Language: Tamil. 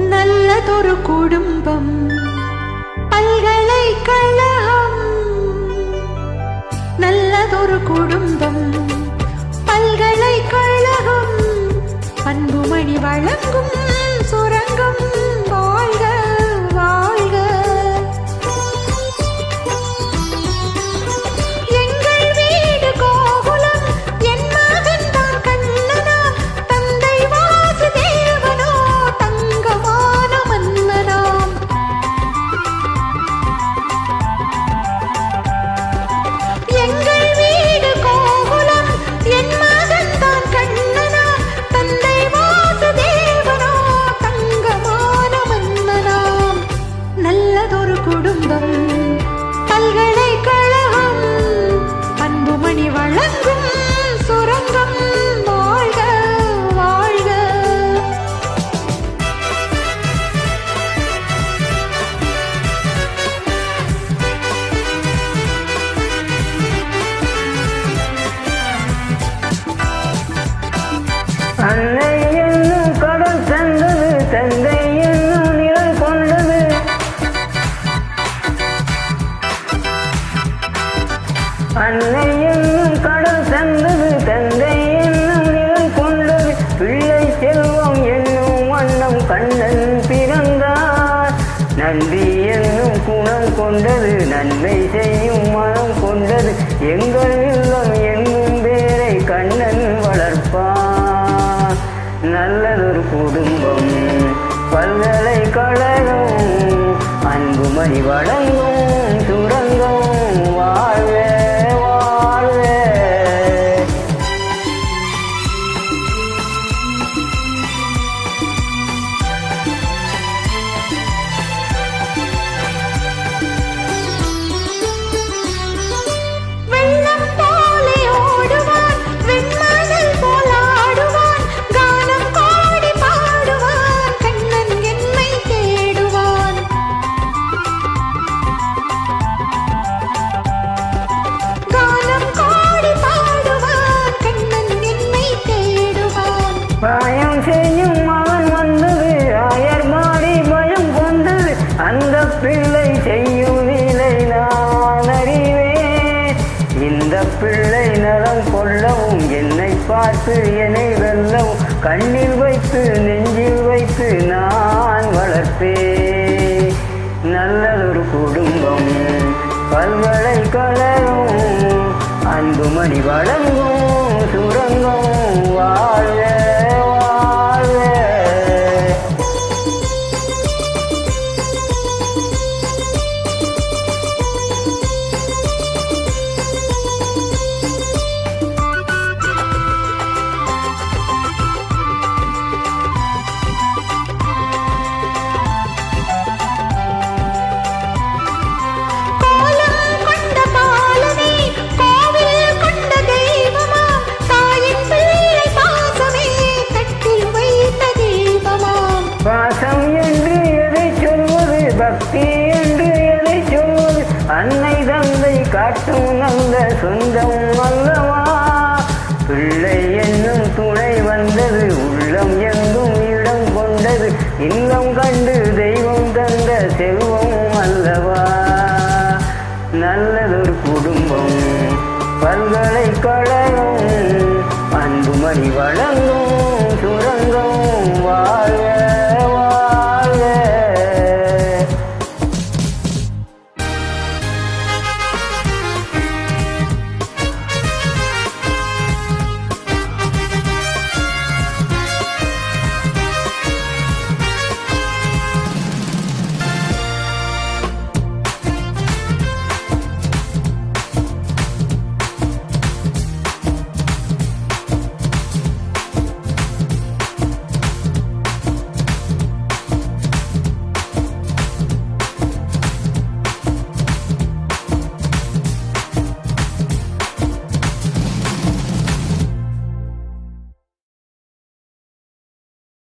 நல்லதொரு குடும்பம் பல்கலைக்கழகம். நல்லதொரு குடும்பம் பல்கலைக்கழகம். அன்புமணி வழங்கும் சுரங்கம். வாழ்க வாழ்க. எங்கள் வீடு கோகுலம். என் மகன் தான் கண்ணனா. தந்தை வாசுதேவனோ தங்கமான மன்னனாம். எங்கள் வீடு கோகுலம். என் மகன் தான் கண்ணனா. தந்தை வாசுதேவனோ தங்கமான மன்னனாம். நல்லதொரு குடும்பம் பல்கலைக்கழகம். அன்புமணி வழங்கும் சுரங்கம். வாழ்க வாழ்க. அன்னை என்னும் கடல் சென்றது, தந்தை என்னும் நிழல் கொண்டது. அன்னை என்னும் கடல் சென்றது, தந்தை என்னும் நிழல் கொண்டது. பிள்ளை செல்வம் என்னும் வண்ணம் கண்ணன் பிறந்தார். நன்றி என்னும் குணம் கொண்டது, நன்மை செய்யும் மனம் கொண்டது. எங்கள் இல்லம் என்னும் பேரை கண்ணன் வளர்ப்பான். நல்லதொரு குடும்பம் பல்கலைக்கழகம். அன்புமணி வழங்கும் சுரங்கம். வாழ்க வாழ்க. வெள்ளம் போலே ஓடுவான். வெண்மணல் போல் ஆடுவான். கானம் பாடி பாடுவான். கண்ணன் என்னை தேடுவான். கானம் பாடி பாடுவான். கண்ணன் என்னை தேடுவான். பாயம் செய்யும் மகன் வந்தது, ஆயர் மாடி பயம் கொண்டது. அந்த பிள்ளை செய்யும் நிலை நான் அறிவேன். இந்த பிள்ளை நலம் கொள்ளவும், என்னை பார்த்து என்னை வெல்லவும், கண்ணில் வைத்து நெஞ்சில் வைத்து நான் வளர்ப்பேன். நல்லதொரு குடும்பம் பல்கலைக்கழகம். அன்புமணி வள